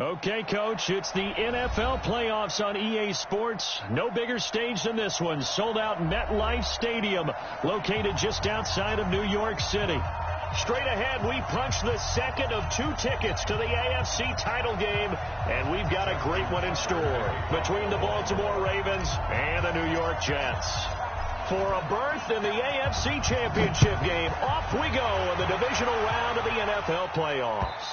Okay, Coach, it's the NFL playoffs on EA Sports. No bigger stage than this one. Sold out MetLife Stadium, located just outside of New York City. Straight ahead, we punch the second of 2 tickets to the AFC title game, and we've got a great one in store between the Baltimore Ravens and the New York Jets. For a berth in the AFC Championship game, off we go in the divisional round of the NFL playoffs.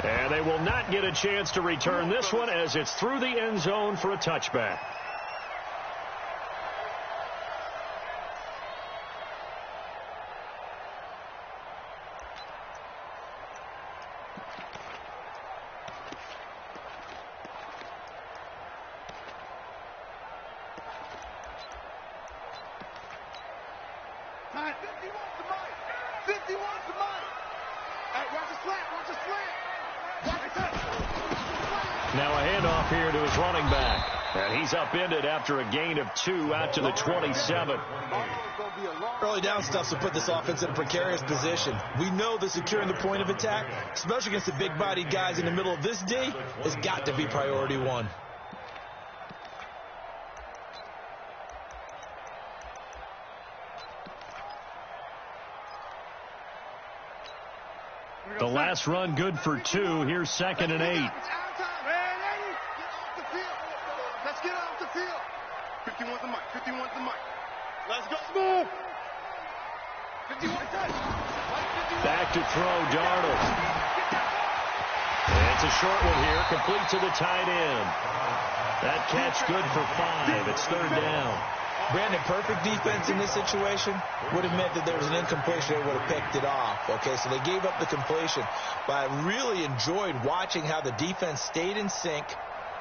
And they will not get a chance to return this one as it's through the end zone for a touchback. Now a handoff here to his running back. And he's upended after a gain of 2 out to the 27. Early down stuff to put this offense in a precarious position. We know that securing the point of attack, especially against the big-bodied guys in the middle of this D, has got to be priority 1. The last run good for 2. Here's 2nd and 8. Let's get off the field. 51's the mic. 51's the mic. Let's go. Move. 51 touch. Back to throw, Darnold. And it's a short one here, complete to the tight end. That catch good for 5. It's 3rd down. Brandon, perfect defense in this situation would have meant that there was an incompletion. They would have picked it off. Okay, so they gave up the completion. But I really enjoyed watching how the defense stayed in sync,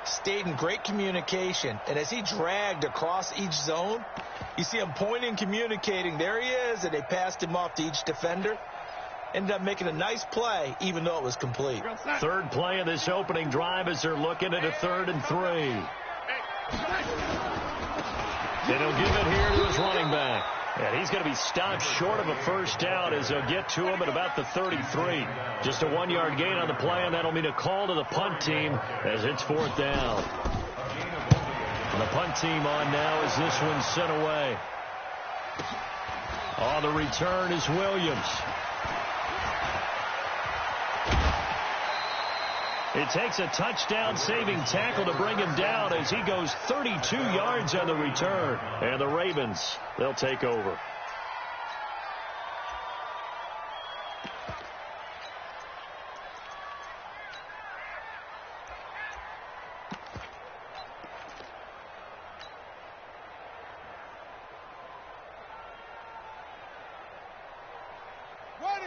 stayed in great communication, and as he dragged across each zone, you see him pointing, communicating. There he is, and they passed him off to each defender. Ended up making a nice play, even though it was complete. 3rd play of this opening drive as they're looking at a 3rd and 3. And he'll give it here to his running back. And he's going to be stopped short of a 1st down as they'll get to him at about the 33. Just a 1-yard gain on the play, and that'll mean a call to the punt team as it's 4th down. And the punt team on now as this one's sent away. On the return is Williams. It takes a touchdown-saving tackle to bring him down as he goes 32 yards on the return. And the Ravens, they'll take over.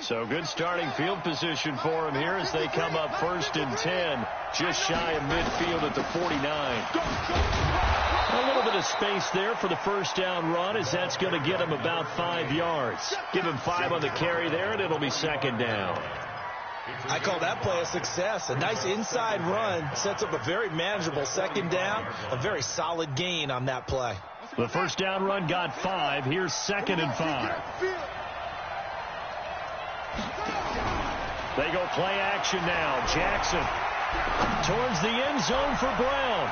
So good starting field position for him here as they come up 1st and 10, just shy of midfield at the 49. A little bit of space there for the 1st down run as that's going to get him about 5 yards. Give him 5 on the carry there, and it'll be 2nd down. I call that play a success. A nice inside run sets up a very manageable 2nd down, a very solid gain on that play. The 1st down run got 5. Here's 2nd and 5. They go play action now. Jackson towards the end zone for Brown.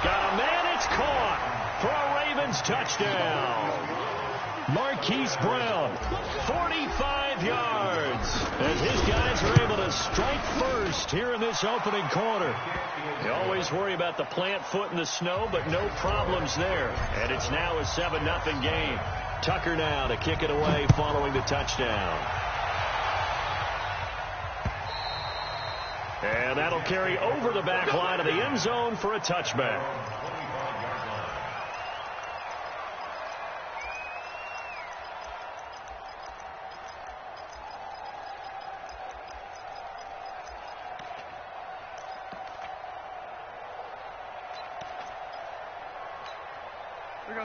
Got a man. It's caught for a Ravens touchdown. Marquise Brown, 45 yards. As his guys are able to strike first here in this opening quarter. You always worry about the plant foot in the snow, but no problems there. And it's now a 7-0 game. Tucker now to kick it away following the touchdown. And that'll carry over the back line of the end zone for a touchback.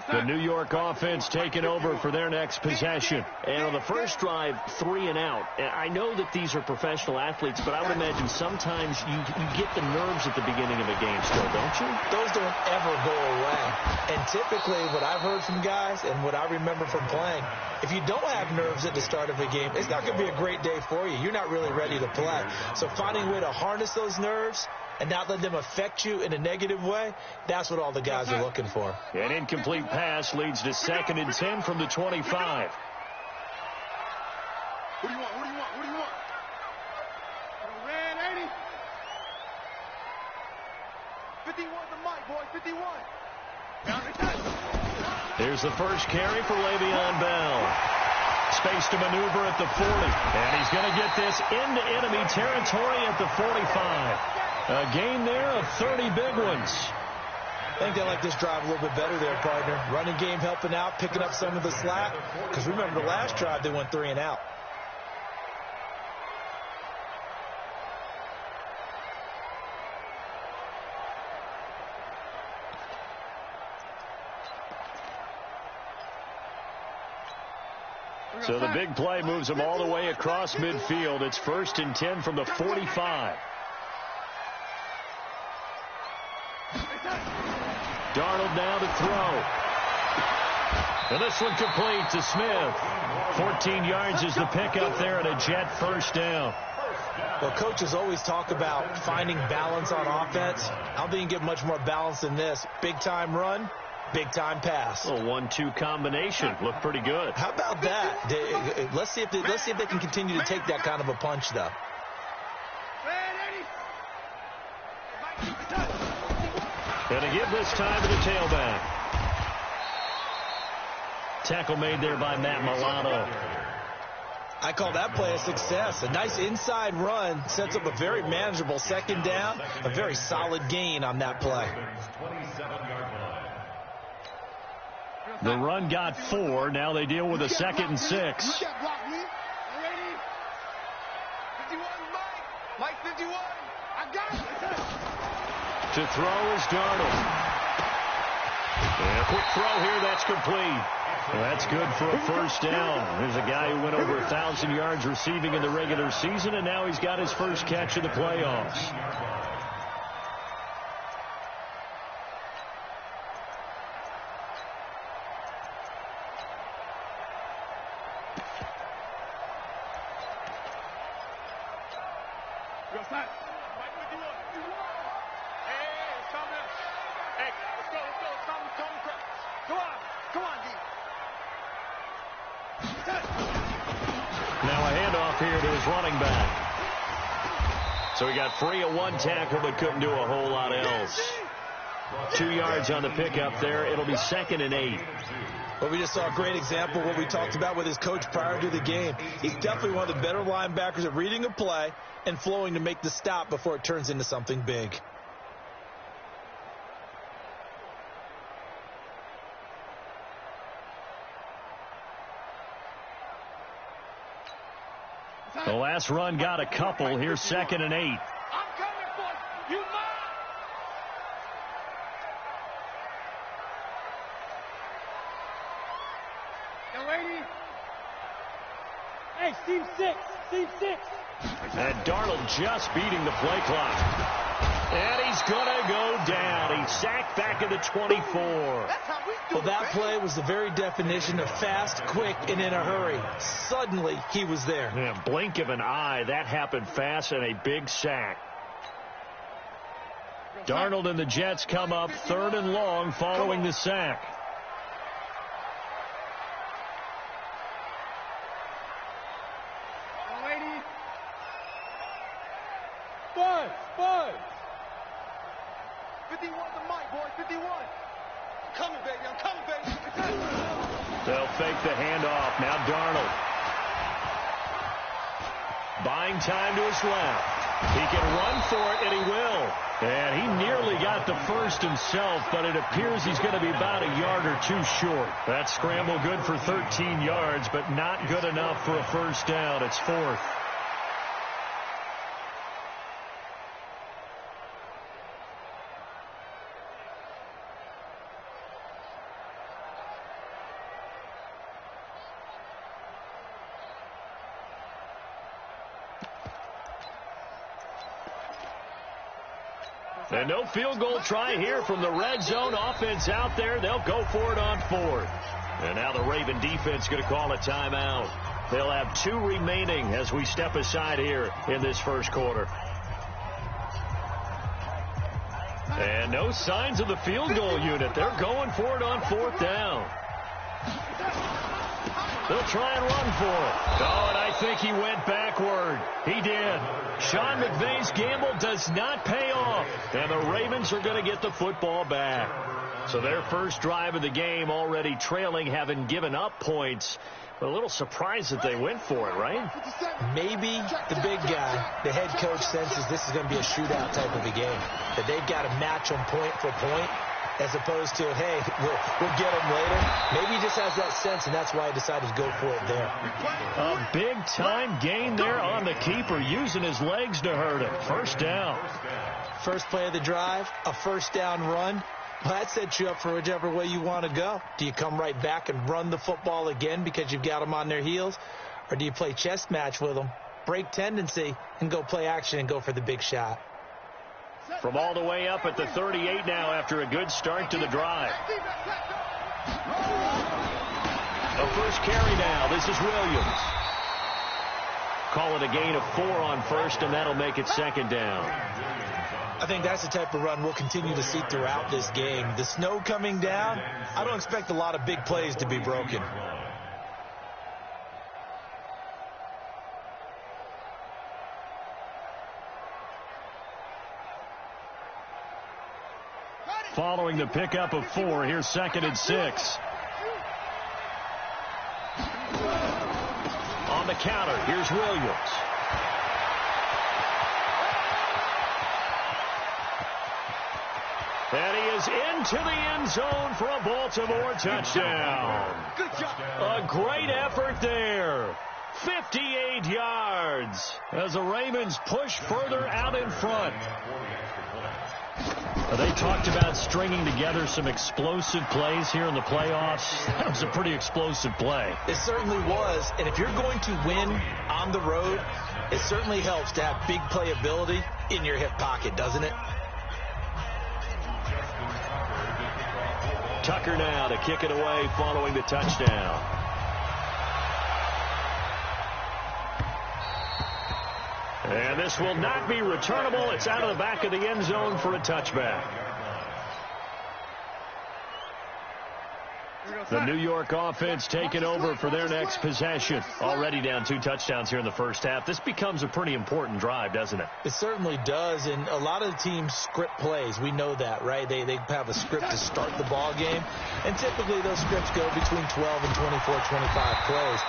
The New York offense taking over for their next possession. And on the first drive, 3 and out. And I know that these are professional athletes, but I would imagine sometimes you get the nerves at the beginning of a game still, don't you? Those don't ever go away. And typically what I've heard from guys and what I remember from playing, if you don't have nerves at the start of a game, it's not going to be a great day for you. You're not really ready to play. So finding a way to harness those nerves and not let them affect you in a negative way, that's what all the guys are looking for. An incomplete pass leads to 2nd and 10 from the 25. What do you want? What do you want? What do you want? Red 80. 51 the mic, boy. 51. Here's the first carry for Le'Veon Bell. Space to maneuver at the 40. And he's going to get this into enemy territory at the 45. A gain there of 30 big ones. I think they like this drive a little bit better there, partner. Running game helping out, picking up some of the slack. Because remember, the last drive, they went 3 and out. So the big play moves them all the way across midfield. It's 1st and 10 from the 45. Darnold now to throw. And this one complete to Smith. 14 yards is the pickup there and a Jet first down. Well, coaches always talk about finding balance on offense. I don't think you can get much more balance than this. Big-time run, big-time pass. A 1-2 combination. Looked pretty good. How about that? Let's see if they can continue to take that kind of a punch, though. And to give this time to the tailback. Tackle made there by Matt Milano. I call that play a success. A nice inside run sets up a very manageable 2nd down. A very solid gain on that play. The run got 4. Now they deal with a 2nd and 6. Mike 51. I got it. To throw is Darnold. And a quick throw here. That's complete. Well, that's good for a first down. There's a guy who went over 1,000 yards receiving in the regular season, and now he's got his first catch in the playoffs. So he got free of one tackle but couldn't do a whole lot else. 2 yards on the pickup there. It'll be 2nd and 8. Well, we just saw a great example of what we talked about with his coach prior to the game. He's definitely one of the better linebackers at reading a play and flowing to make the stop before it turns into something big. The last run got a couple. Here's 2nd and 8. I'm coming for you. You mine. You ready? Hey, Team 6. Team 6. And Darnold just beating the play clock. And he's going to go down. He's sacked back at the 24. Well, that play was the very definition of fast, quick, and in a hurry. Suddenly, he was there. Yeah, blink of an eye. That happened fast and a big sack. Darnold and the Jets come up 3rd and long following the sack. Buzz. 51 the mic, boy. 51. Coming, baby. I'm coming, baby. They'll fake the handoff. Now Darnold. Buying time to his left. He can run for it, and he will. And he nearly got the first himself, but it appears he's going to be about a yard or two short. That scramble good for 13 yards, but not good enough for a first down. It's 4th. And no field goal try here from the red zone. Offense out there. They'll go for it on 4th. And now the Raven defense going to call a timeout. They'll have 2 remaining as we step aside here in this first quarter. And no signs of the field goal unit. They're going for it on 4th down. They'll try and run for it. Oh, and I think he went backward. He did. Sean McVay's gamble does not pay off. And the Ravens are going to get the football back. So their first drive of the game already trailing, having given up points. A little surprised that they went for it, right? Maybe the big guy, the head coach, senses this is going to be a shootout type of a game. That they've got to match them point for point, as opposed to, hey, we'll get them later. Maybe he just has that sense, and that's why he decided to go for it there. A big-time gain there on the keeper, using his legs to hurt him. First down. First play of the drive, a first down run. Well, that sets you up for whichever way you want to go. Do you come right back and run the football again because you've got them on their heels? Or do you play chess match with them, break tendency, and go play action and go for the big shot? From all the way up at the 38 now after a good start to the drive. A first carry now. This is Williams. Call it a gain of 4 on first, and that'll make it second down. I think that's the type of run we'll continue to see throughout this game. The snow coming down, I don't expect a lot of big plays to be broken. Following the pickup of 4, here's 2nd and 6. On the counter, here's Williams. And he is into the end zone for a Baltimore touchdown. A great effort there. 58 yards as the Ravens push further out in front. They talked about stringing together some explosive plays here in the playoffs. That was a pretty explosive play. It certainly was. And if you're going to win on the road, it certainly helps to have big playability in your hip pocket, doesn't it? Tucker now to kick it away following the touchdown. And this will not be returnable. It's out of the back of the end zone for a touchback. The New York offense taking over for their next possession. Already down 2 touchdowns here in the first half. This becomes a pretty important drive, doesn't it? It certainly does, and a lot of the teams script plays. We know that, right? They have a script to start the ball game, and typically those scripts go between 12 and 24, 25 plays.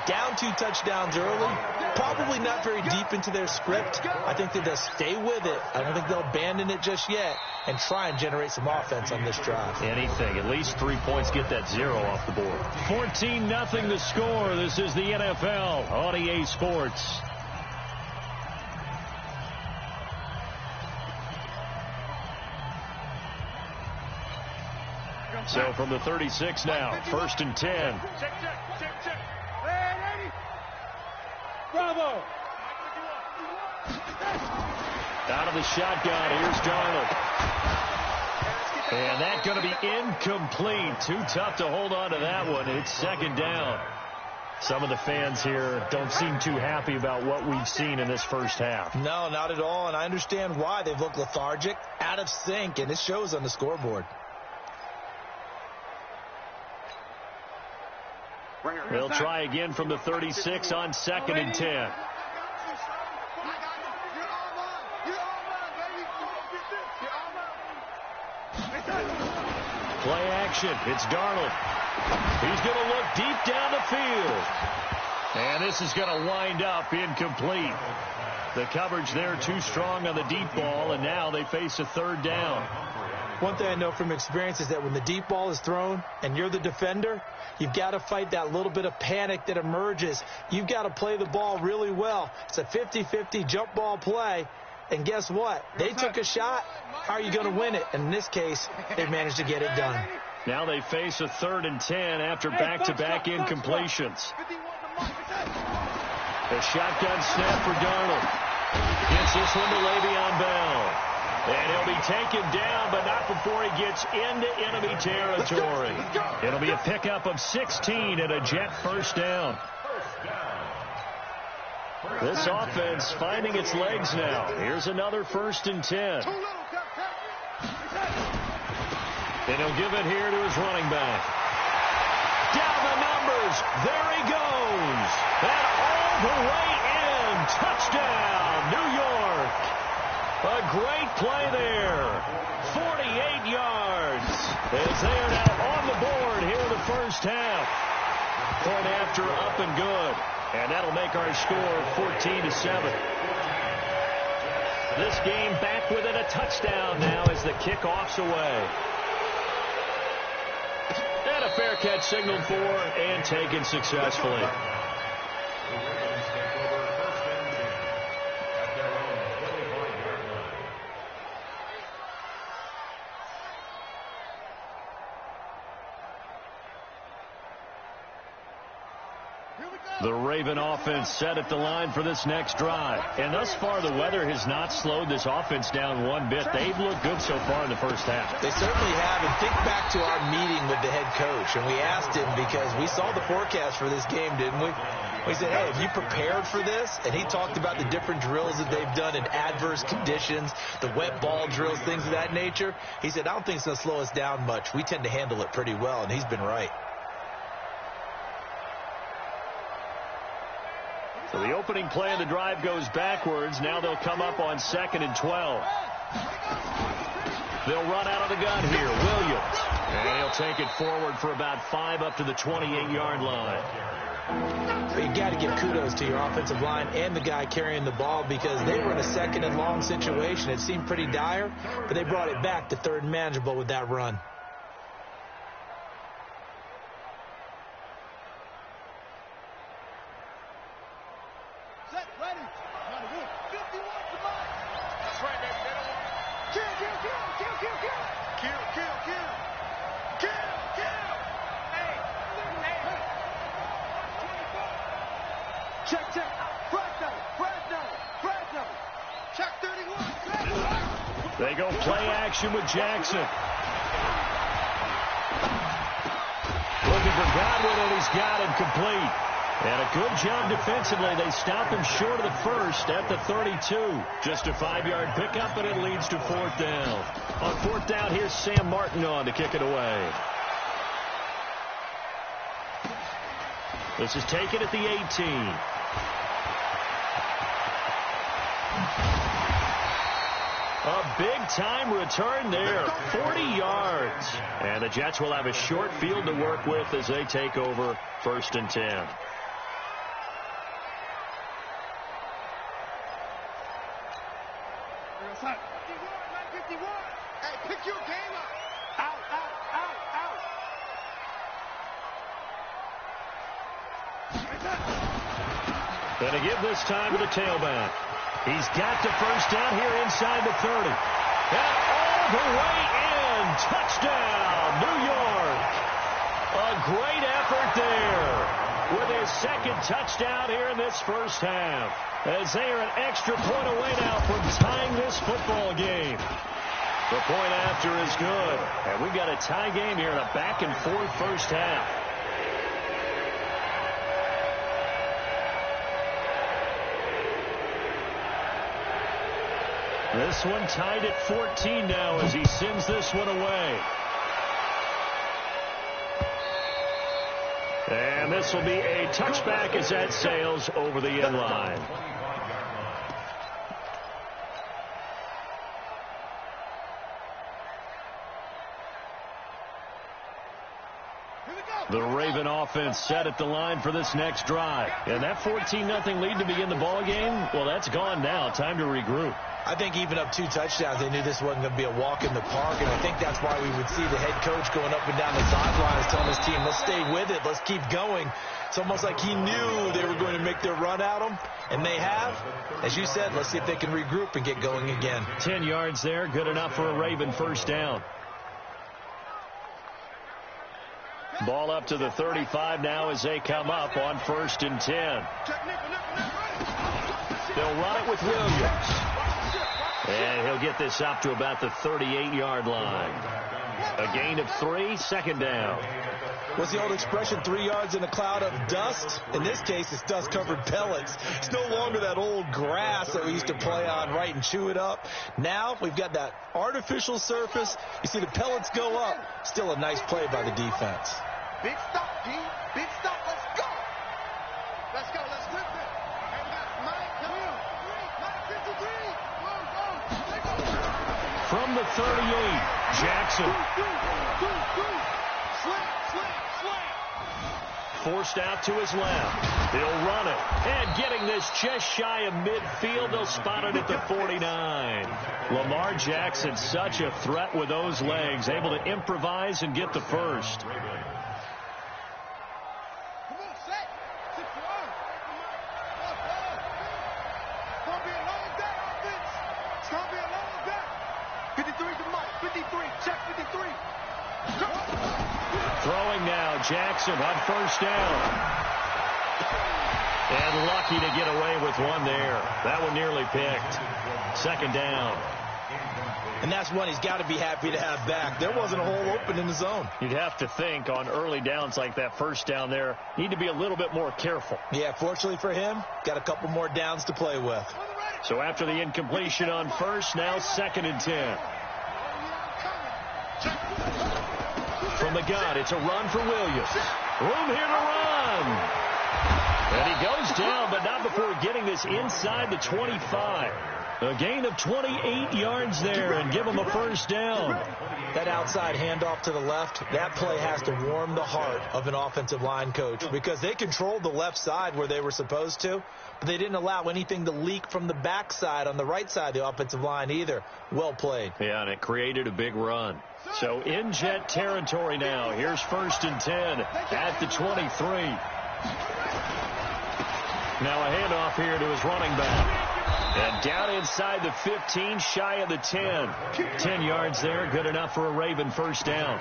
Down 2 touchdowns early, probably not very deep into their script. I think that they'll stay with it. I don't think they'll abandon it just yet and try and generate some offense on this drive. Anything. At least 3 points, get that 0 off the board. 14-0 the score. This is the NFL on EA Sports. So from the 36 now, 1st and 10. Bravo! Out of the shotgun, here's Darnold. And that's going to be incomplete. Too tough to hold on to that one. It's 2nd down. Some of the fans here don't seem too happy about what we've seen in this first half. No, not at all, and I understand why. They've looked lethargic, out of sync, and it shows on the scoreboard. They'll try again from the 36 on 2nd and 10. Play action. It's Darnold. He's going to look deep down the field. And this is going to wind up incomplete. The coverage there too strong on the deep ball, and now they face a 3rd down. One thing I know from experience is that when the deep ball is thrown and you're the defender, you've got to fight that little bit of panic that emerges. You've got to play the ball really well. It's a 50-50 jump ball play. And guess what? They took a shot. How are you going to win it? And in this case, they managed to get it done. Now they face a 3rd and 10 after back-to-back incompletions. The shotgun snap for Darnold. Gets this one to Le'Veon Bell. And he'll be taken down, but not before he gets into enemy territory. It'll be a pickup of 16 and a Jet first down. This offense finding its legs now. Here's another 1st and 10. And he'll give it here to his running back. Down the numbers. There he goes. And all the way in. Touchdown, New York. A great play there. 48 yards. As they are now on the board here in the first half. Point after up and good. And that'll make our score 14-7. This game back within a touchdown now as the kickoff's away. And a fair catch signaled for and taken successfully. The Raven offense set at the line for this next drive. And thus far, the weather has not slowed this offense down one bit. They've looked good so far in the first half. They certainly have. And think back to our meeting with the head coach. And we asked him because we saw the forecast for this game, didn't we? We said, hey, have you prepared for this? And he talked about the different drills that they've done in adverse conditions, the wet ball drills, things of that nature. He said, I don't think it's going to slow us down much. We tend to handle it pretty well. And he's been right. So the opening play of the drive goes backwards. Now they'll come up on 2nd and 12. They'll run out of the gun here. Williams. And he'll take it forward for about 5 up to the 28-yard line. But you got to give kudos to your offensive line and the guy carrying the ball because they were in a 2nd and long situation. It seemed pretty dire, but they brought it back to 3rd and manageable with that run. They go play action with Jackson. Looking for Godwin, and he's got him complete. And a good job defensively. They stop him short of the first at the 32. Just a 5-yard pickup, and it leads to 4th down. On 4th down, here's Sam Martin on to kick it away. This is taken at the 18. A big-time return there, 40 yards. And the Jets will have a short field to work with as they take over 1st and 10. Hey, pick your game up. Out, out, out, out. Gonna give this time to the tailback. He's got the first down here inside the 30. And all the way in. Touchdown, New York. A great effort there with his 2nd touchdown here in this first half. As they are an extra point away now from tying this football game. The point after is good. And we've got a tie game here in a back-and-forth first half. This one tied at 14 now as he sends this one away. And this will be a touchback as that sails over the end line. The Raven offense set at the line for this next drive. And that 14-0 lead to begin the ball game, well, that's gone now. Time to regroup. I think even up 2 touchdowns, they knew this wasn't going to be a walk in the park, and I think that's why we would see the head coach going up and down the sidelines telling his team, let's stay with it, let's keep going. It's almost like he knew they were going to make their run at him, and they have. As you said, let's see if they can regroup and get going again. 10 yards there, good enough for a Raven first down. Ball up to the 35 now as they come up on 1st and 10. They'll run it with Williams. And he'll get this up to about the 38-yard line. A gain of 3, second down. What's the old expression, 3 yards in a cloud of dust? In this case, it's dust-covered pellets. It's no longer that old grass that we used to play on, right, and chew it up. Now we've got that artificial surface. You see the pellets go up. Still a nice play by the defense. Big stop, D. Big stop. Let's go. Let's go. Let's rip it. And we got Mike. Come on. Mike 53. From the 38, Jackson. Forced out to his left. He'll run it. And getting this just shy of midfield, they'll spot it at the 49. Lamar Jackson, such a threat with those legs, able to improvise and get the first. Throwing now, Jackson on first down. And lucky to get away with one there. That one nearly picked. Second down. And that's one he's got to be happy to have back. There wasn't a hole open in the zone. You'd have to think on early downs like that first down there, need to be a little bit more careful. Yeah, fortunately for him, got a couple more downs to play with. So after the incompletion on first, now second and 10. From the gun, it's a run for Williams. Room here to run. And he goes down, but not before getting this inside the 25. A gain of 28 yards there and give him a first down. That outside handoff to the left, that play has to warm the heart of an offensive line coach because they controlled the left side where they were supposed to, but they didn't allow anything to leak from the backside on the right side of the offensive line either. Well played. Yeah, and it created a big run. So in jet territory now. Here's first and 10 at the 23. Now a handoff here to his running back. And down inside the 15, shy of the 10. 10 yards there, good enough for a Raven first down.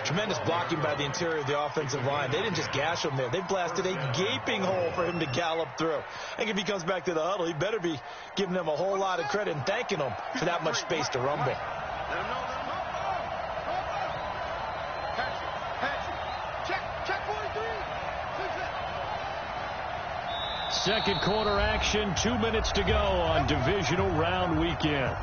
Tremendous blocking by the interior of the offensive line. They didn't just gash him there. They blasted a gaping hole for him to gallop through. I think if he comes back to the huddle, he better be giving them a whole lot of credit and thanking them for that much space to rumble. Second quarter action, 2 minutes to go on divisional round weekend.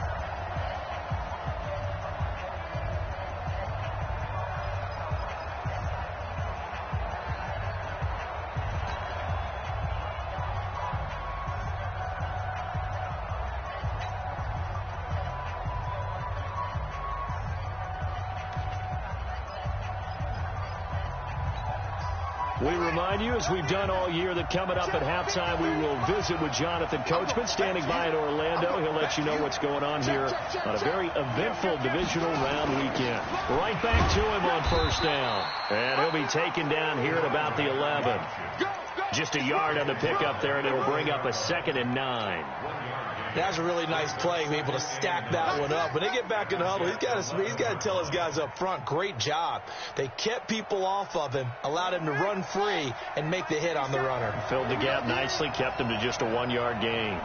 We remind you, as we've done all year, that coming up at halftime, we will visit with Jonathan Coachman, standing by in Orlando. He'll let you know what's going on here on a very eventful divisional round weekend. Right back to him on first down. And he'll be taken down here at about the 11. Just a yard on the pickup there, and it'll bring up a 2nd and 9. That's a really nice play, be able to stack that one up. When they get back in the huddle, he's got to tell his guys up front, great job. They kept people off of him, allowed him to run free and make the hit on the runner. Filled the gap nicely, kept him to just a 1-yard gain.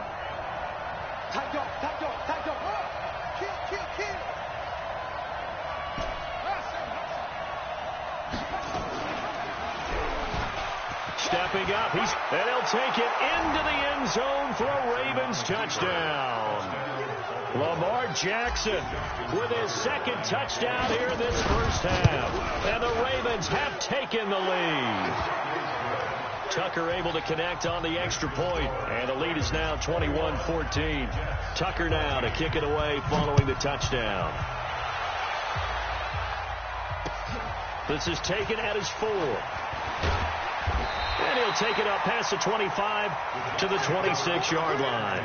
Tight up. Kill. Stepping up, and he'll take it into the end zone for a Ravens touchdown. Lamar Jackson with his second touchdown here in this first half. And the Ravens have taken the lead. Tucker able to connect on the extra point, and the lead is now 21-14. Tucker now to kick it away following the touchdown. This is taken at his 4. And he'll take it up past the 25 to the 26-yard line.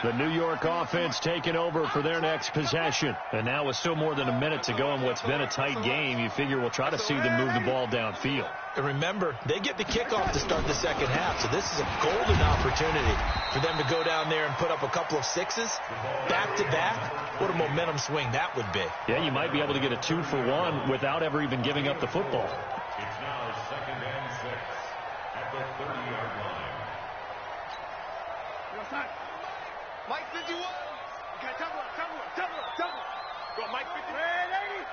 The New York offense taking over for their next possession. And now with still more than a minute to go in what's been a tight game, you figure we'll try to see them move the ball downfield. And remember, they get the kickoff to start the second half, so this is a golden opportunity for them to go down there and put up a couple of sixes back-to-back. What a momentum swing that would be. Yeah, you might be able to get a 2-for-1 without ever even giving up the football. It's now 2nd and 6 at the 38. Mike 51. Okay, double up. Go, Mike 51. Hey,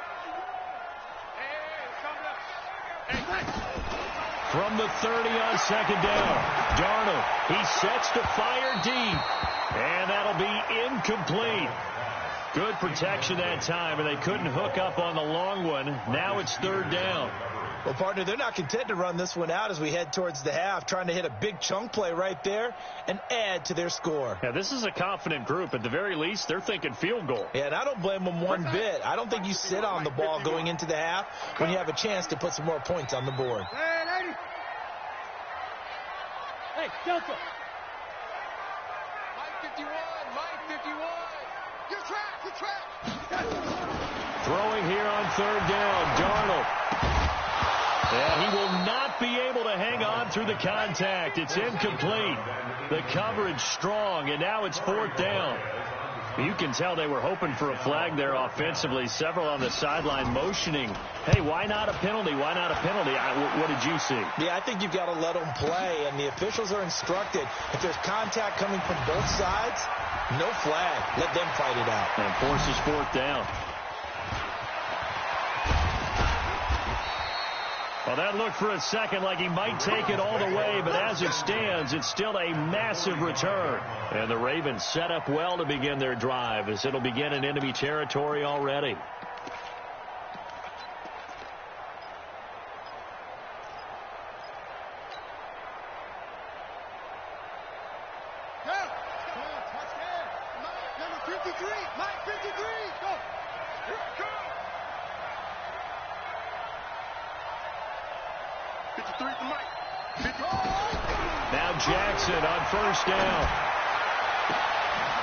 From the 30 on second down, Darnold, he sets to fire deep, and that'll be incomplete. Good protection that time, and they couldn't hook up on the long one. Now it's third down. Well, partner, they're not content to run this one out as we head towards the half, trying to hit a big chunk play right there and add to their score. Yeah, this is a confident group. At the very least, they're thinking field goal. Yeah, and I don't blame them one bit. I don't think you sit on the ball going into the half when you have a chance to put some more points on the board. Hey, Delta. Mike 51. You're trapped. Throwing here on third down, Darnold. Yeah, he will not be able to hang on through the contact. It's incomplete. The coverage strong, and now it's fourth down. You can tell they were hoping for a flag there offensively. Several on the sideline motioning. Hey, why not a penalty? Why not a penalty? What did you see? Yeah, I think you've got to let them play, and the officials are instructed. If there's contact coming from both sides, no flag. Let them fight it out. And forces fourth down. Well, that looked for a second like he might take it all the way, but as it stands, it's still a massive return. And the Ravens set up well to begin their drive, as it'll begin in enemy territory already. Number 53. Mike 53. Go. Here it comes. 53 to Mike. 50. Now Jackson on first down.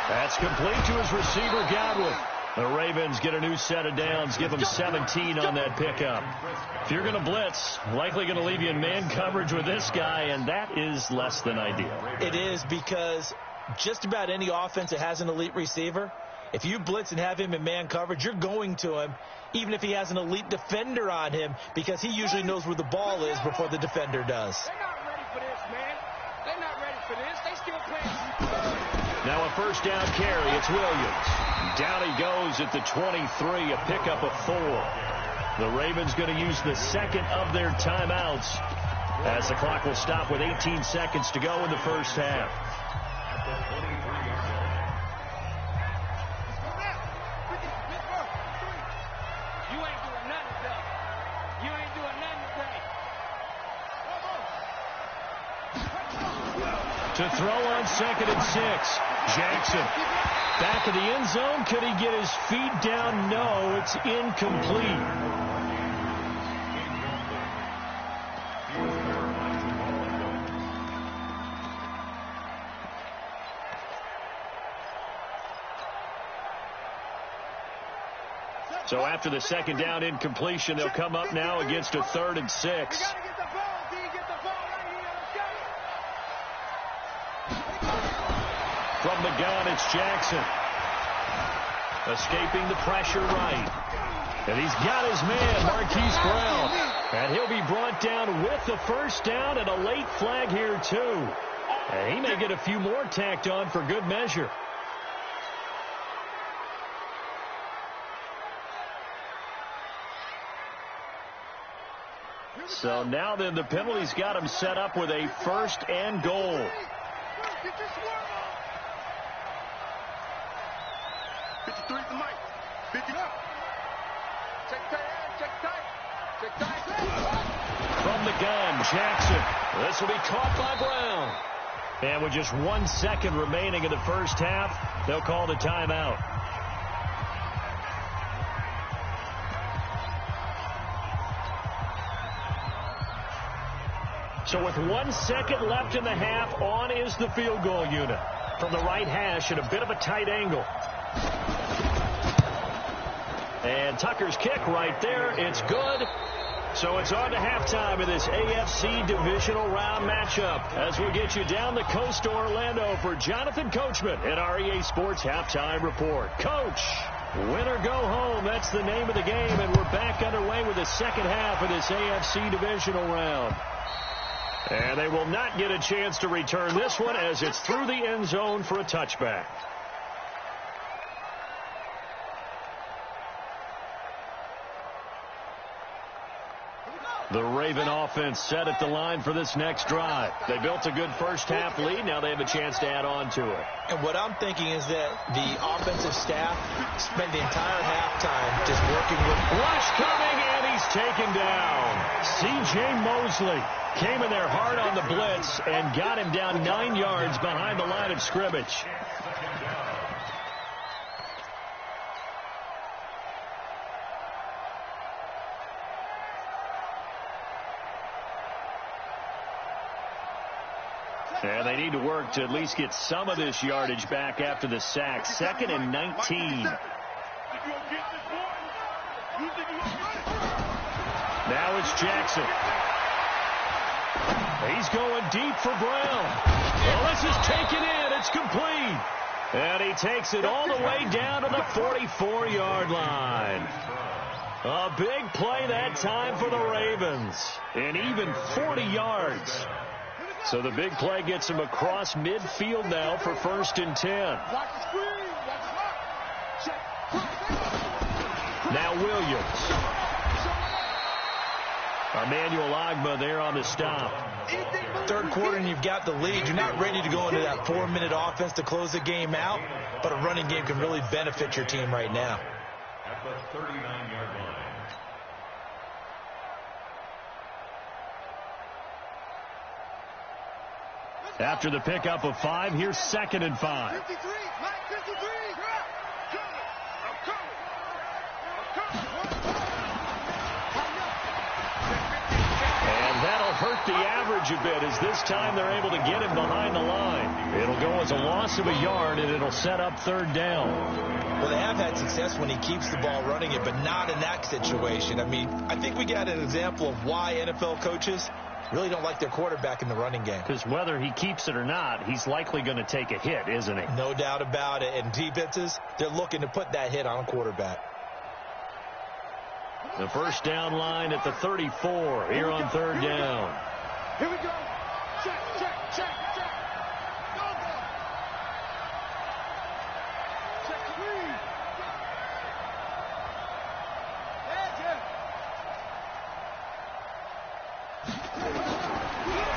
That's complete to his receiver, Godwin. The Ravens get a new set of downs, give them 17 on that pickup. If you're going to blitz, likely going to leave you in man coverage with this guy, and that is less than ideal. It is, because just about any offense that has an elite receiver, if you blitz and have him in man coverage, you're going to him, even if he has an elite defender on him, because he usually knows where the ball is before the defender does. They're not ready for this, man. They're not ready for this. They still playing. Now a first down carry. It's Williams. Down he goes at the 23, a pickup of 4. The Ravens going to use the second of their timeouts as the clock will stop with 18 seconds to go in the first half. You ain't doing nothing today. You ain't doing nothing today. To throw on second and 6. Jackson back in the end zone. Could he get his feet down? No, it's incomplete. So after the second down incompletion, they'll come up now against a 3rd and 6. From the gun, it's Jackson. Escaping the pressure right. And he's got his man, Marquise Brown. And he'll be brought down with the first down and a late flag here, too. And he may get a few more tacked on for good measure. So now then the penalty's got him set up with a 1st and goal. 53 to Mike. 50 up. Check tight. From the gun, Jackson. This will be caught by Brown. And with just 1 second remaining in the first half, they'll call the timeout. So with 1 second left in the half, on is the field goal unit. From the right hash at a bit of a tight angle. And Tucker's kick right there. It's good. So it's on to halftime of this AFC divisional round matchup as we get you down the coast to Orlando for Jonathan Coachman in our EA Sports Halftime Report. Coach, win or go home. That's the name of the game, and we're back underway with the second half of this AFC divisional round. And they will not get a chance to return this one as it's through the end zone for a touchback. The Raven offense set at the line for this next drive. They built a good first-half lead. Now they have a chance to add on to it. And what I'm thinking is that the offensive staff spent the entire halftime just working with... Rush coming, and he's taken down. C.J. Mosley came in there hard on the blitz and got him down 9 yards behind the line of scrimmage. And they need to work to at least get some of this yardage back after the sack. 2nd and 19. Now it's Jackson. He's going deep for Brown. Well, this is taken in. It's complete. And he takes it all the way down to the 44-yard line. A big play that time for the Ravens. And even 40 yards. So the big play gets him across midfield now for 1st and 10. Now Williams. Emmanuel Ogbah there on the stop. Third quarter and you've got the lead. You're not ready to go into that 4-minute offense to close the game out, but a running game can really benefit your team right now. At the 39-yard line. After the pickup of 5, here's 2nd and 5. 53, Mike, 53. I'm coming. And that'll hurt the average a bit as this time they're able to get him behind the line. It'll go as a loss of a yard, and it'll set up 3rd down. Well, they have had success when he keeps the ball running it, but not in that situation. I mean, I think we got an example of why NFL coaches really don't like their quarterback in the running game. Because whether he keeps it or not, he's likely going to take a hit, isn't he? No doubt about it. And defenses, they're looking to put that hit on a quarterback. The 1st down line at the 34 here on 3rd down. Here we go. Check. Go. Check 3.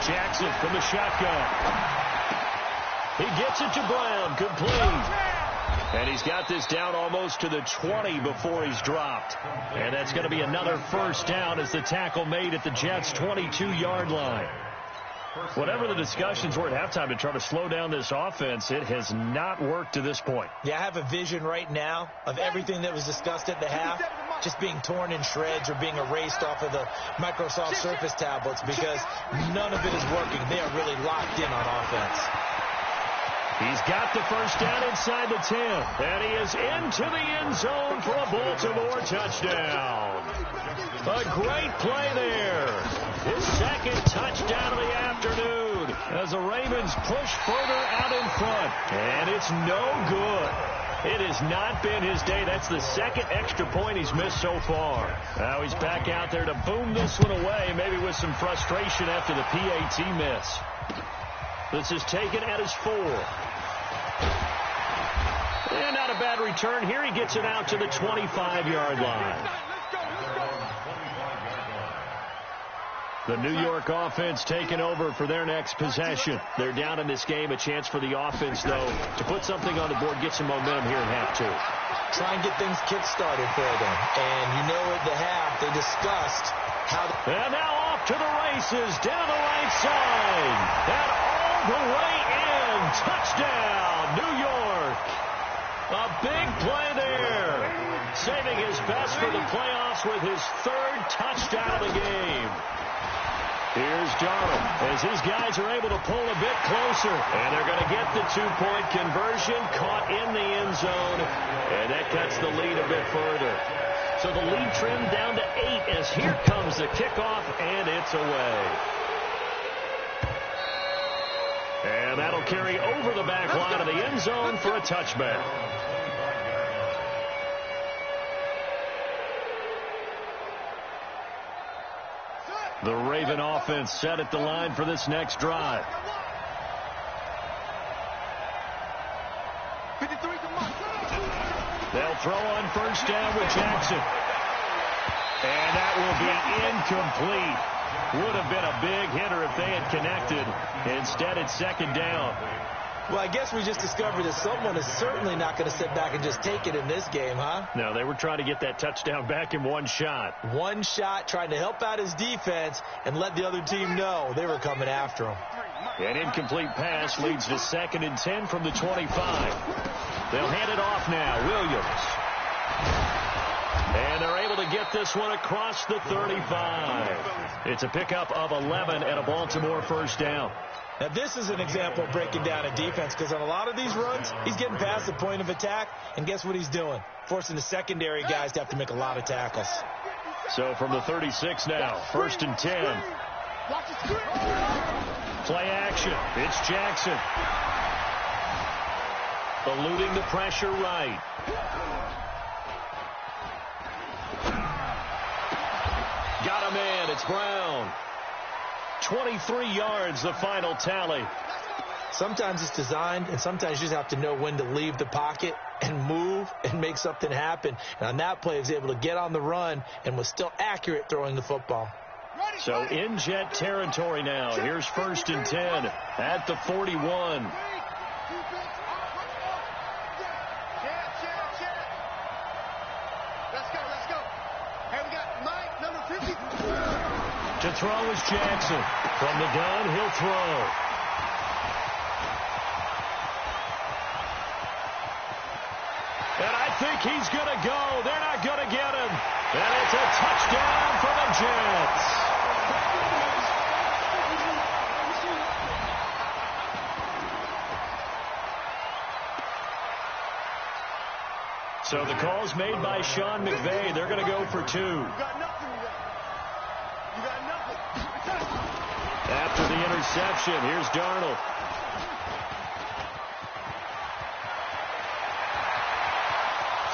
Jackson from the shotgun. He gets it to Brown. Complete. And he's got this down almost to the 20 before he's dropped. And that's going to be another 1st down as the tackle made at the Jets' 22-yard line. Whatever the discussions were at halftime to try to slow down this offense, it has not worked to this point. Yeah, I have a vision right now of everything that was discussed at the half just being torn in shreds or being erased off of the Microsoft Surface tablets because none of it is working. They are really locked in on offense. He's got the 1st down inside the 10, and he is into the end zone for a Baltimore touchdown. A great play there. His 2nd touchdown of the afternoon as the Ravens push further out in front, and it's no good. It has not been his day. That's the 2nd extra point he's missed so far. Now he's back out there to boom this one away, maybe with some frustration after the PAT miss. This is taken at his 4. And not a bad return. Here he gets it out to the 25-yard line. The New York offense taking over for their next possession. They're down in this game. A chance for the offense, though, to put something on the board, get some momentum here in half 2. Try and get things kick-started for them. And you know at the half they discussed how... And now off to the races down the right side. And all the way in. Touchdown, New York. A big play there. Saving his best for the playoffs with his 3rd touchdown of the game. Here's Darnold as his guys are able to pull a bit closer. And they're going to get the 2-point conversion, caught in the end zone. And that cuts the lead a bit further. So the lead trimmed down to 8 as here comes the kickoff, and it's away. And that'll carry over the back line of the end zone for a touchback. The Raven offense set at the line for this next drive. 53, come on. They'll throw on 1st down with Jackson. And that will be incomplete. Would have been a big hitter if they had connected. Instead, it's second down. Well, I guess we just discovered that someone is certainly not going to sit back and just take it in this game, huh? No, they were trying to get that touchdown back in one shot. One shot, trying to help out his defense and let the other team know they were coming after him. An incomplete pass leads to 2nd and 10 from the 25. They'll hand it off now. Williams. And they're able to get this one across the 35. It's a pickup of 11 and a Baltimore first down. Now, this is an example of breaking down a defense, because on a lot of these runs, he's getting past the point of attack, and guess what he's doing? Forcing the secondary guys to have to make a lot of tackles. So from the 36 now, 1st and 10. Play action. It's Jackson. Eluding the pressure right. Got a man. It's Brown. 23 yards, the final tally. Sometimes it's designed, and sometimes you just have to know when to leave the pocket and move and make something happen. And on that play, he was able to get on the run and was still accurate throwing the football. So in jet territory now. Here's 1st and 10 at the 41. Let's go. Hey, we got Mike, number 50. To throw is Jackson. From the gun, he'll throw. And I think he's going to go. They're not going to get him. And it's a touchdown for the Jets. So the call's made by Sean McVay. They're going to go for 2. You got nothing. After the interception, here's Darnold.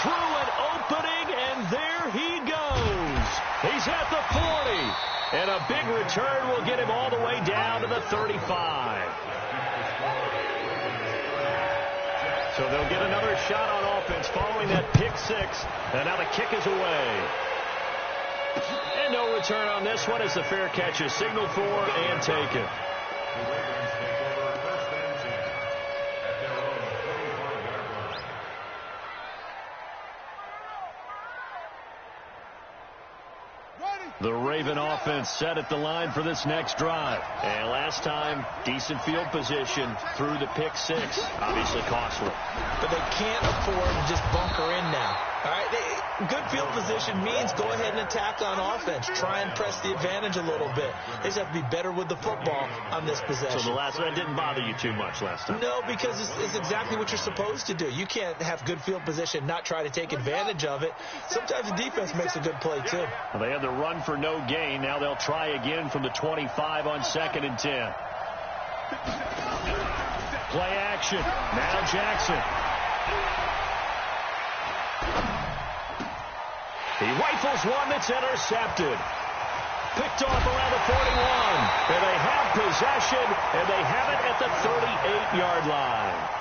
Through an opening, and there he goes. He's at the 40. And a big return will get him all the way down to the 35. So they'll get another shot on offense following that pick 6. And now the kick is away. And no return on this one as the fair catch is signaled for and taken. The Raven offense set at the line for this next drive. And last time, decent field position through the pick 6. Obviously costly. But they can't afford to just bunker in now. All right, good field position means go ahead and attack on offense. Try and press the advantage a little bit. They just have to be better with the football on this possession. So that didn't bother you too much last time? No, because it's exactly what you're supposed to do. You can't have good field position, not try to take advantage of it. Sometimes the defense makes a good play, too. Well, they had the run for no gain. Now they'll try again from the 25 on 2nd and 10. Play action. Now Jackson. He rifles one that's intercepted. Picked off around the 41. And they have possession, and they have it at the 38-yard line.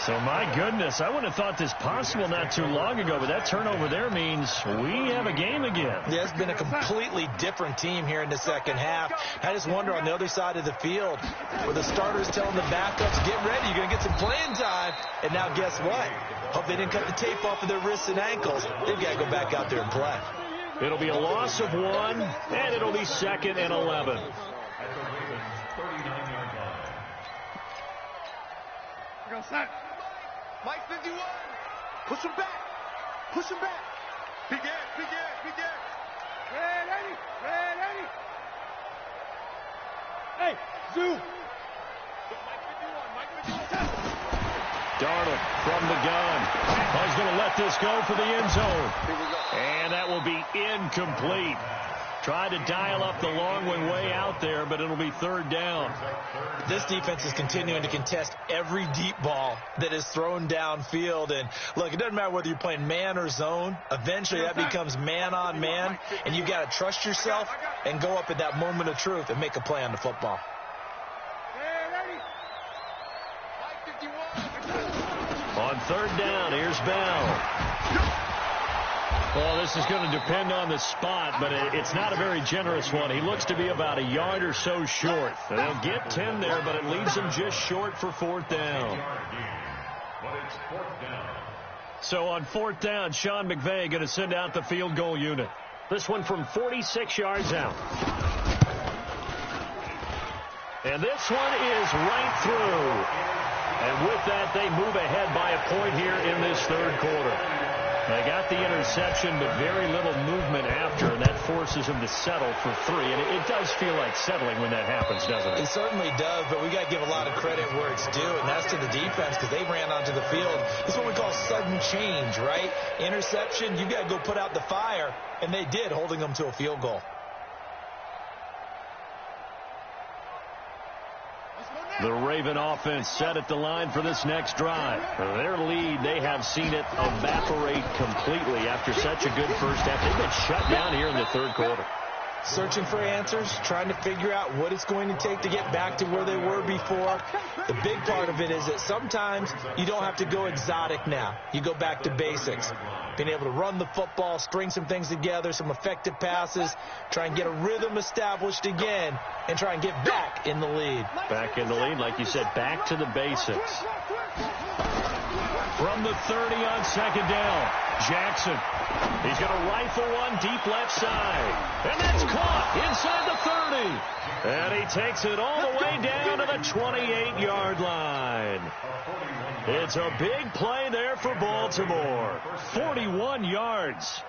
So, my goodness, I wouldn't have thought this possible not too long ago, but that turnover there means we have a game again. Yeah, it's been a completely different team here in the second half. I just wonder on the other side of the field where the starters telling the backups, get ready, you're going to get some playing time. And now guess what? Hope they didn't cut the tape off of their wrists and ankles. They've got to go back out there and play. It'll be a loss of 1, and it'll be 2nd and 11. Go, son. Mike 51. Push him back. Push him back. Big ass, big ass, big ass. Ready. Hey, Zoo. Mike 51. Darnold from the gun. He's going to let this go for the end zone. Here we go. And that will be incomplete. Tried to dial up the long one way out there, but it'll be 3rd down. This defense is continuing to contest every deep ball that is thrown downfield. And, look, it doesn't matter whether you're playing man or zone. Eventually that becomes man on man, and you've got to trust yourself and go up at that moment of truth and make a play on the football. On 3rd down, here's Bell. Well, this is going to depend on the spot, but it's not a very generous one. He looks to be about a yard or so short. They'll get 10 there, but it leaves him just short for 4th down. But it's 4th down. So on 4th down, Sean McVay going to send out the field goal unit. This one from 46 yards out. And this one is right through. And with that, they move ahead by a point here in this 3rd quarter. They got the interception, but very little movement after, and that forces them to settle for 3. And it does feel like settling when that happens, doesn't it? It certainly does, but we got to give a lot of credit where it's due, and that's to the defense because they ran onto the field. This is what we call sudden change, right? Interception, you got to go put out the fire, and they did, holding them to a field goal. The Raven offense set at the line for this next drive. Their lead, they have seen it evaporate completely after such a good first half. They've been shut down here in the 3rd quarter. Searching for answers, trying to figure out what it's going to take to get back to where they were before. The big part of it is that sometimes you don't have to go exotic now. You go back to basics. Being able to run the football, string some things together, some effective passes, try and get a rhythm established again, and try and get back in the lead. Back in the lead, like you said, back to the basics. From the 30 on 2nd down, Jackson. He's going to rifle one deep left side. And that's caught inside the 30. And he takes it all the way down to the 28-yard line. It's a big play there for Baltimore. 41 yards.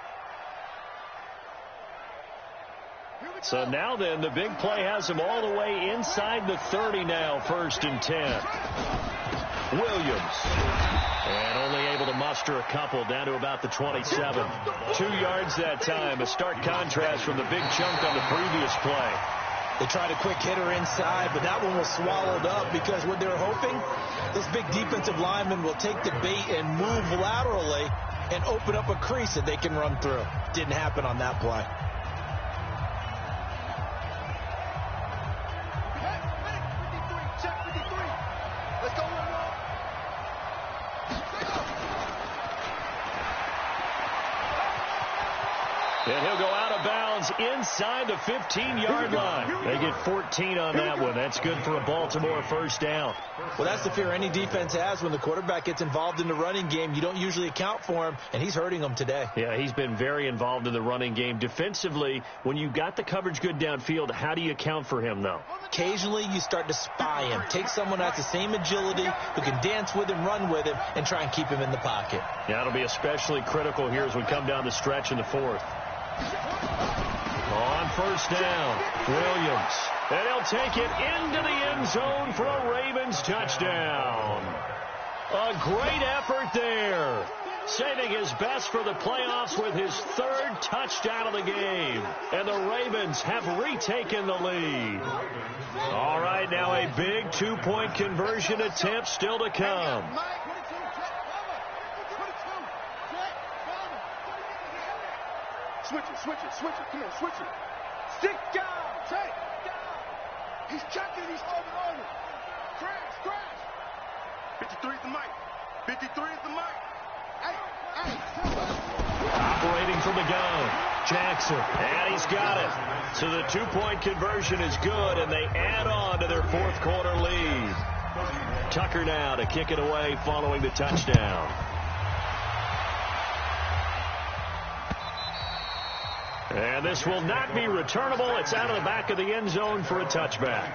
So now then, the big play has him all the way inside the 30 now, 1st and 10. Williams. And only able to muster a couple down to about the 27. 2 yards that time. A stark contrast from the big chunk on the previous play. They tried a quick hitter inside, but that one was swallowed up because what they're hoping, this big defensive lineman will take the bait and move laterally and open up a crease that they can run through. Didn't happen on that play. And he'll go out of bounds inside the 15-yard line. They get 14 on that one. That's good for a Baltimore 1st down. Well, that's the fear any defense has when the quarterback gets involved in the running game. You don't usually account for him, and he's hurting them today. Yeah, he's been very involved in the running game. Defensively, when you've got the coverage good downfield, how do you account for him, though? Occasionally, you start to spy him. Take someone who has the same agility, who can dance with him, run with him, and try and keep him in the pocket. Yeah, it'll be especially critical here as we come down the stretch in the 4th. On 1st down, Williams. And he'll take it into the end zone for a Ravens touchdown. A great effort there. Saving his best for the playoffs with his 3rd touchdown of the game. And the Ravens have retaken the lead. All right, now a big 2-point conversion attempt still to come. Switch it. Come on, switch it. Stick down. Take down. He's checking. He's holding on it. Crash. 53 is the mic. 53 is the mic. Hey. Operating from the gun, Jackson. And he's got it. So the 2-point conversion is good, and they add on to their 4th quarter lead. Tucker now to kick it away following the touchdown. And this will not be returnable. It's out of the back of the end zone for a touchback.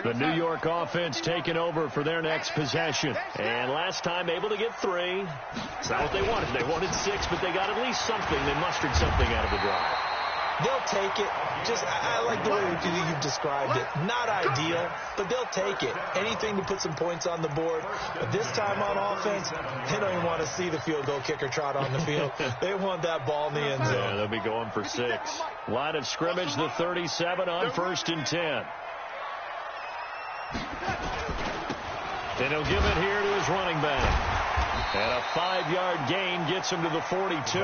The New York offense taking over for their next possession. And last time able to get 3. It's not what they wanted. They wanted 6, but they got at least something. They mustered something out of the drive. They'll take it. I like the way you've described it. Not ideal, but they'll take it. Anything to put some points on the board. But this time on offense, they don't even want to see the field goal kicker trot on the field. They want that ball in the end zone. Yeah, they'll be going for 6. Line of scrimmage, the 37 on 1st and 10. And he'll give it here to his running back. And a 5-yard gain gets him to the 42.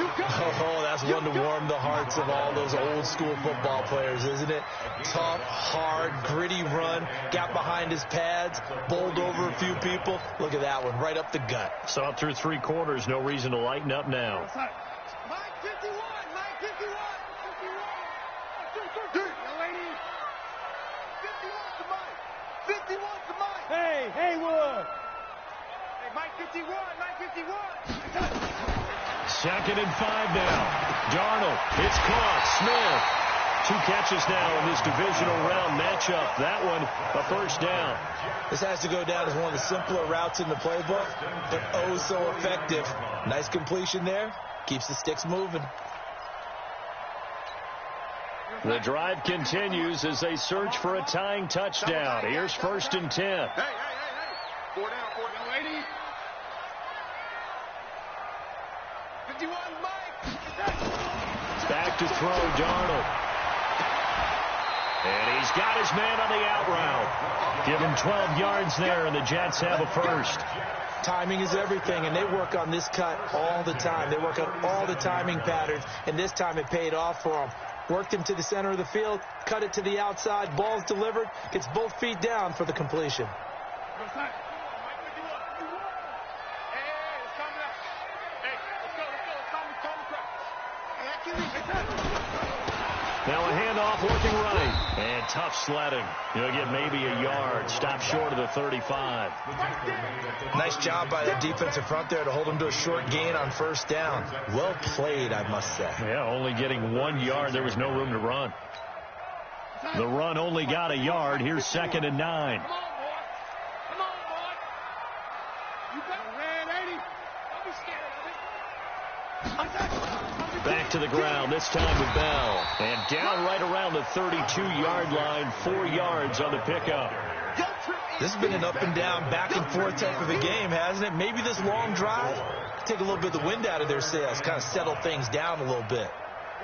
Oh, that's one to warm the hearts of all those old school football players, isn't it? Tough, hard, gritty run, got behind his pads, bowled over a few people. Look at that one, right up the gut. Saw through 3 quarters, no reason to lighten up now. Mike 51, Mike 51. 51 to Mike. 51 to Mike. Hey, Haywood. Hey, Mike 51, Mike 51. 2nd and 5 now. Darnold, it's caught. Smith. 2 catches now in this divisional round matchup. That one, a first down. This has to go down as one of the simpler routes in the playbook, but oh so effective. Nice completion there. Keeps the sticks moving. The drive continues as they search for a tying touchdown. Here's 1st and 10. Hey. 4 down, 80. 51, Mike. Back to throw, Darnold. And he's got his man on the out route. Give him 12 yards there, and the Jets have a first. Timing is everything, and they work on this cut all the time. They work on all the timing patterns, and this time it paid off for them. Worked him to the center of the field, cut it to the outside, ball's delivered, gets both feet down for the completion. Now a handoff working right. And tough sledding. He'll get maybe a yard. Stop short of the 35. Nice job by that defensive front there to hold him to a short gain on 1st down. Well played, I must say. Yeah, only getting 1 yard. There was no room to run. The run only got a yard. Here's 2nd and 9. Come on, boy. You got ran 80. Don't be scared of it. Back to the ground, this time with Bell. And down right around the 32-yard line, 4 yards on the pickup. This has been an up and down, back and forth type of a game, hasn't it? Maybe this long drive take a little bit of the wind out of their sails, kind of settle things down a little bit.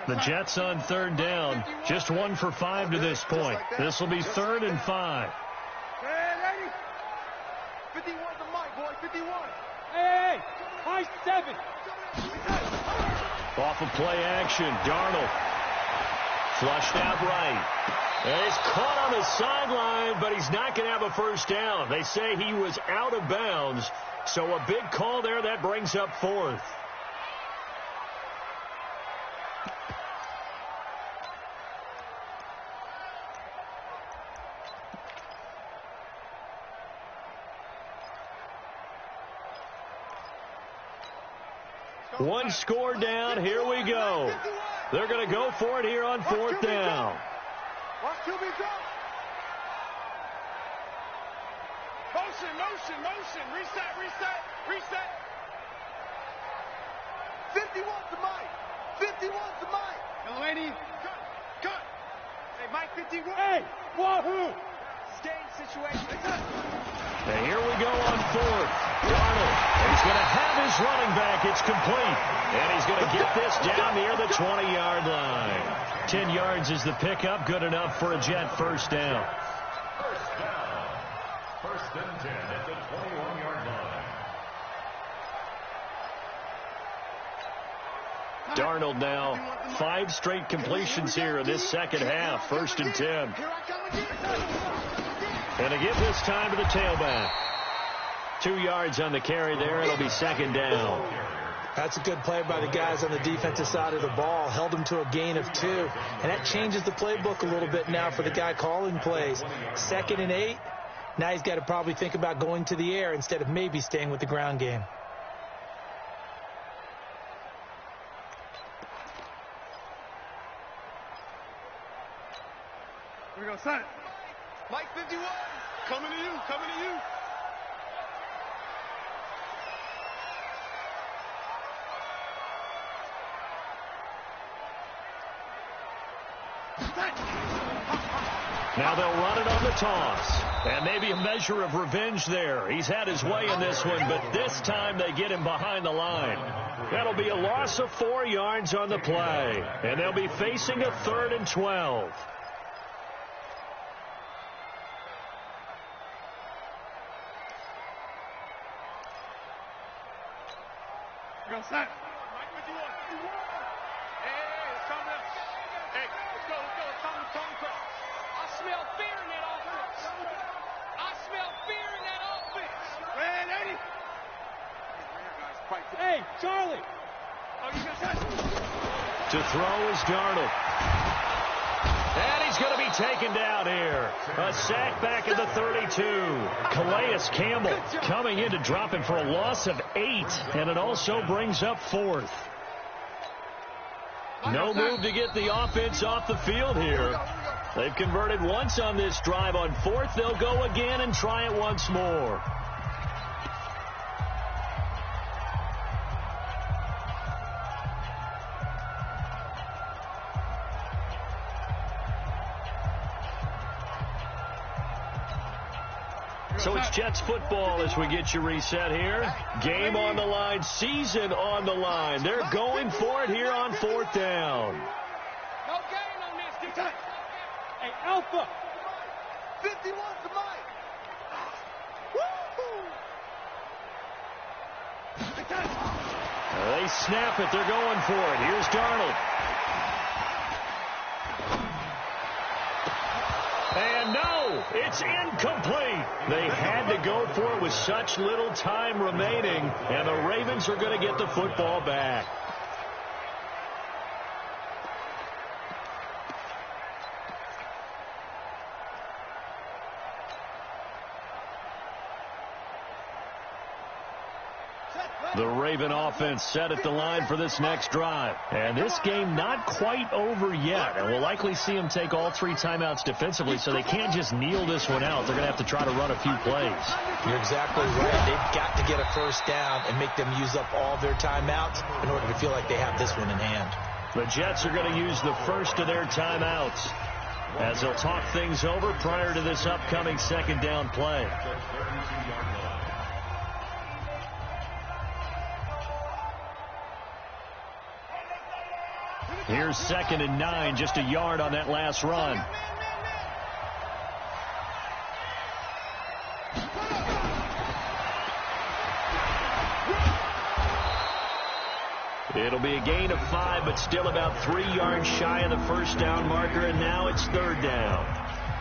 The Jets on 3rd down, just 1 for 5 to this point. This will be 3rd and 5. 51 to Mike, boy, 51. Hey, Mike 7. Off of play action, Darnold. Flushed out right. And he's caught on the sideline, but he's not going to have a first down. They say he was out of bounds, so a big call there that brings up 4th. One score down. Here we go. They're going to go for it here on 4th down. Watch QB go. Motion. Reset. 51 to Mike. 51 to Mike. Hello, lady. Cut. Hey, Mike 51. Hey, wahoo. Stage situation. And here we go on 4th. Darnold. He's going to have his running back. It's complete. And he's going to get this down near the 20-yard line. 10 yards is the pickup. Good enough for a Jet first down. First down. 1st and 10 at the 21-yard line. Darnold now 5 straight completions here in this second half. 1st and 10. And again this time to the tailback. 2 yards on the carry there. It'll be 2nd down. That's a good play by the guys on the defensive side of the ball. Held them to a gain of 2. And that changes the playbook a little bit now for the guy calling plays. 2nd and 8. Now he's got to probably think about going to the air instead of maybe staying with the ground game. Here we go, son. Mike 51. Coming to you. Now they'll run it on the toss. And maybe a measure of revenge there. He's had his way in this one, but this time they get him behind the line. That'll be a loss of 4 yards on the play. And they'll be facing a 3rd and 12. Go set. Mike, what you want? Hey, let's calm down. Hey, let's go. Calm down. I smell fear in that offense. I smell fear in that offense. Hey, lady. Hey, Charlie. Oh, you got that? To throw is Darnold. And he's going to be taken down here. A sack back at the 32. Calais Campbell coming in to drop him for a loss of 8. And it also brings up 4th. No move to get the offense off the field here. They've converted once on this drive. On 4th, they'll go again and try it once more. So it's Jets football as we get you reset here. Game on the line, season on the line. They're going for it here on 4th down. No gain on this defense. Hey, Alpha. 51 to Mike. They snap it. They're going for it. Here's Darnold. And no, it's incomplete. They had to go for it with such little time remaining, and the Ravens are going to get the football back. The Raven offense set at the line for this next drive. And this game not quite over yet. And we'll likely see them take all 3 timeouts defensively, so they can't just kneel this one out. They're going to have to try to run a few plays. You're exactly right. They've got to get a first down and make them use up all their timeouts in order to feel like they have this one in hand. The Jets are going to use the first of their timeouts as they'll talk things over prior to this upcoming second down play. Here's 2nd and 9, just a yard on that last run. It'll be a gain of 5, but still about 3 yards shy of the first down marker, and now it's 3rd down.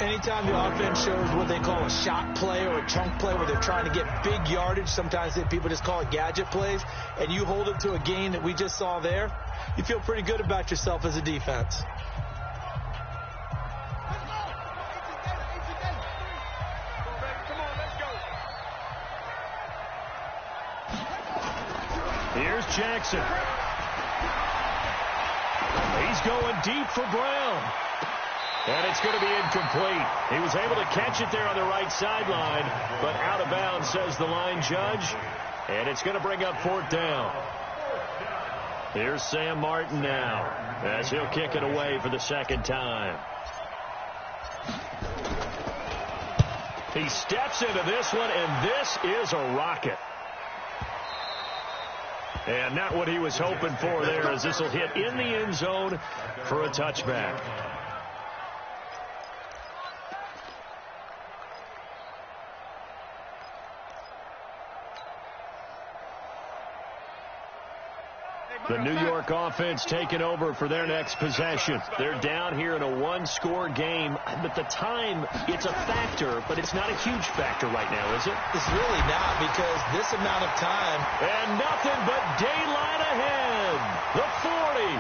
Anytime the offense shows what they call a shot play or a chunk play where they're trying to get big yardage, sometimes people just call it gadget plays, and you hold it to a gain that we just saw there, you feel pretty good about yourself as a defense. Here's Jackson. He's going deep for Brown. And it's going to be incomplete. He was able to catch it there on the right sideline, but out of bounds, says the line judge. And it's going to bring up 4th down. Here's Sam Martin now as he'll kick it away for the 2nd time. He steps into this one, and this is a rocket. And not what he was hoping for there, as this will hit in the end zone for a touchback. The New York offense taking over for their next possession. They're down here in a 1-score game. But the time, it's a factor, but it's not a huge factor right now, is it? It's really not, because this amount of time. And nothing but daylight ahead. The 40,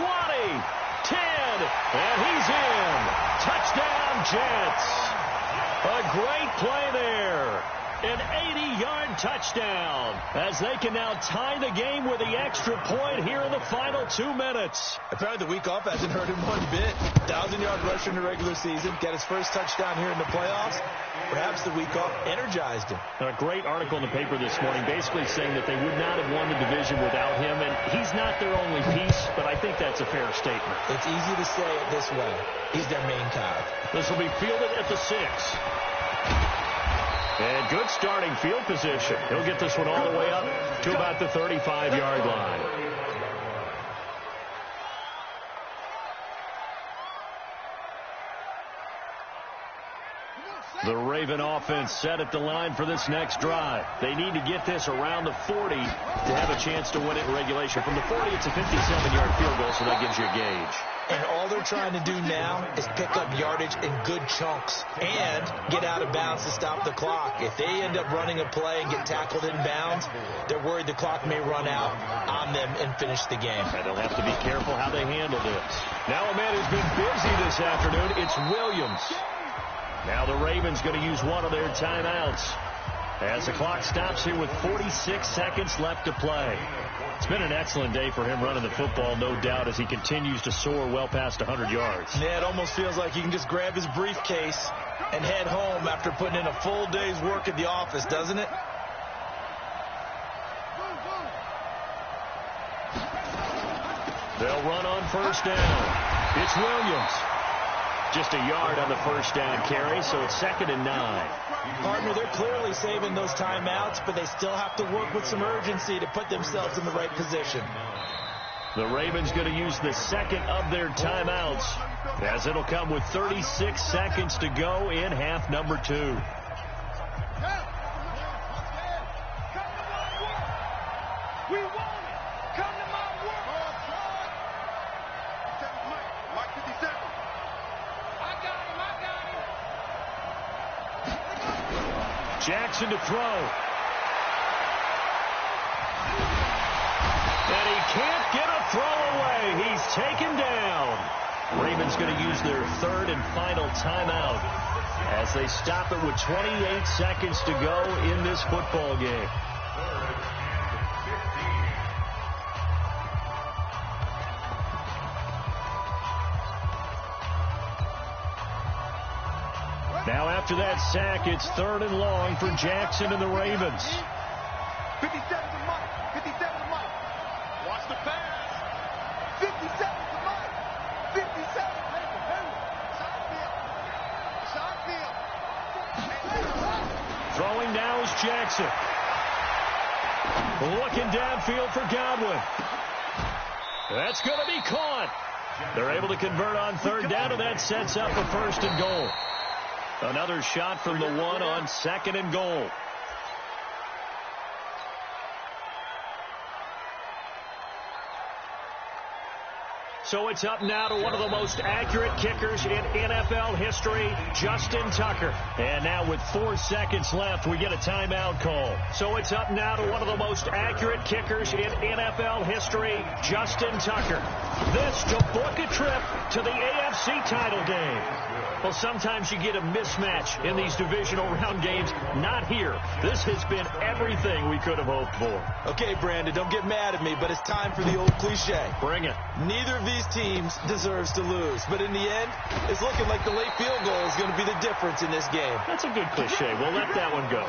20, 10, and he's in. Touchdown, Jets. A great play there. An 80-yard touchdown as they can now tie the game with the extra point here in the final 2 minutes. Apparently the week off hasn't hurt him one bit. 1,000-yard rusher in the regular season. Got his first touchdown here in the playoffs. Perhaps the week off energized him. A great article in the paper this morning basically saying that they would not have won the division without him. And he's not their only piece, but I think that's a fair statement. It's easy to say it this way. He's their main guy. This will be fielded at the 6. And good starting field position. He'll get this one all the way up to about the 35-yard line. The Raven offense set at the line for this next drive. They need to get this around the 40 to have a chance to win it in regulation. From the 40, it's a 57-yard field goal, so that gives you a gauge. And all they're trying to do now is pick up yardage in good chunks and get out of bounds to stop the clock. If they end up running a play and get tackled in bounds, they're worried the clock may run out on them and finish the game. And they'll have to be careful how they handle this. Now a man who's been busy this afternoon, it's Williams. Now the Ravens going to use one of their timeouts as the clock stops here with 46 seconds left to play. It's been an excellent day for him running the football, no doubt, as he continues to soar well past 100 yards. Yeah, it almost feels like he can just grab his briefcase and head home after putting in a full day's work at the office, doesn't it? They'll run on first down. It's Williams. Just a yard on the first down carry, so it's 2nd and 9. Partner, they're clearly saving those timeouts, but they still have to work with some urgency to put themselves in the right position. The Ravens going to use the second of their timeouts, as it'll come with 36 seconds to go in half number 2. We want it. Come to my work. Mike 57. I got him. Jackson to throw. And he can't get a throw away. He's taken down. Ravens going to use their 3rd and final timeout as they stop it with 28 seconds to go in this football game. Now after that sack, it's 3rd and long for Jackson and the Ravens. 57 to Mike. 57 to Mike. Watch the pass. 57 to Mike. 57. Shot field. Throwing now is Jackson. Looking downfield for Godwin. That's going to be caught. They're able to convert on 3rd down, and that sets up a 1st and goal. Another shot from the 1 on 2nd and goal. So it's up now to one of the most accurate kickers in NFL history, Justin Tucker. And now with 4 seconds left, we get a timeout call. So it's up now to one of the most accurate kickers in NFL history, Justin Tucker. This to book a trip to the AFC title game. Well, sometimes you get a mismatch in these divisional round games. Not here. This has been everything we could have hoped for. Okay, Brandon, don't get mad at me, but it's time for the old cliche. Bring it. Neither of these teams deserves to lose, but in the end, it's looking like the late field goal is going to be the difference in this game. That's a good cliche. We'll let that one go.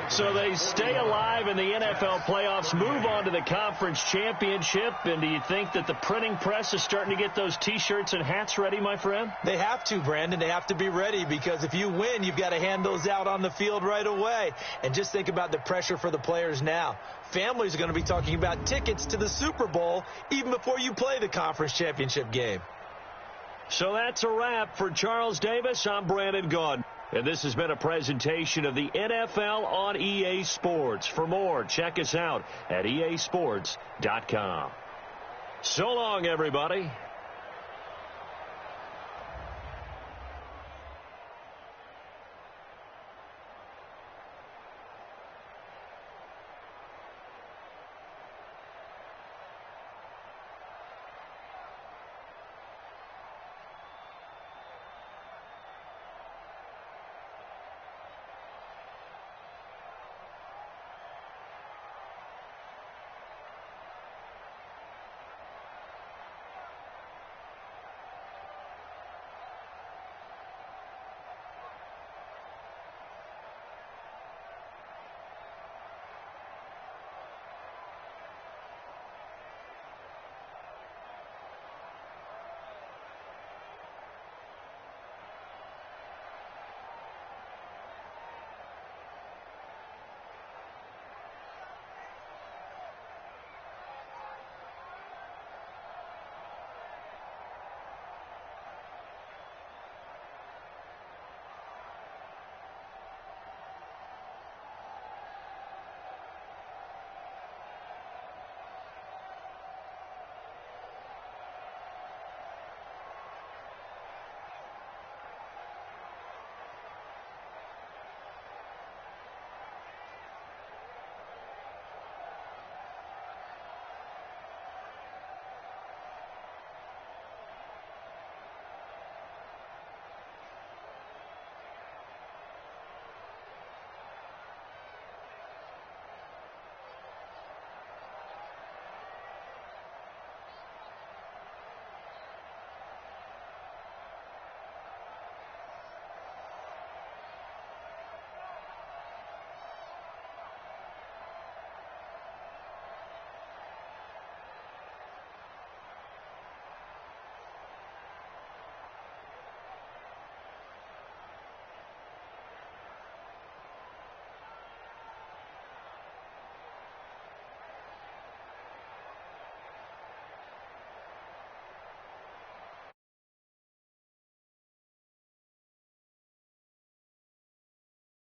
So they stay alive in the NFL playoffs, move on to the conference championship, and do you think that the printing press is starting to get those T-shirts and hats ready, my friend? They have to, Brandon. They have to be ready, because if you win, you've got to hand those out on the field right away. And just think about the pressure for the players now. Families are going to be talking about tickets to the Super Bowl even before you play the conference championship game. So that's a wrap for Charles Davis. I'm Brandon Gaudin. And this has been a presentation of the NFL on EA Sports. For more, check us out at easports.com. So long, everybody.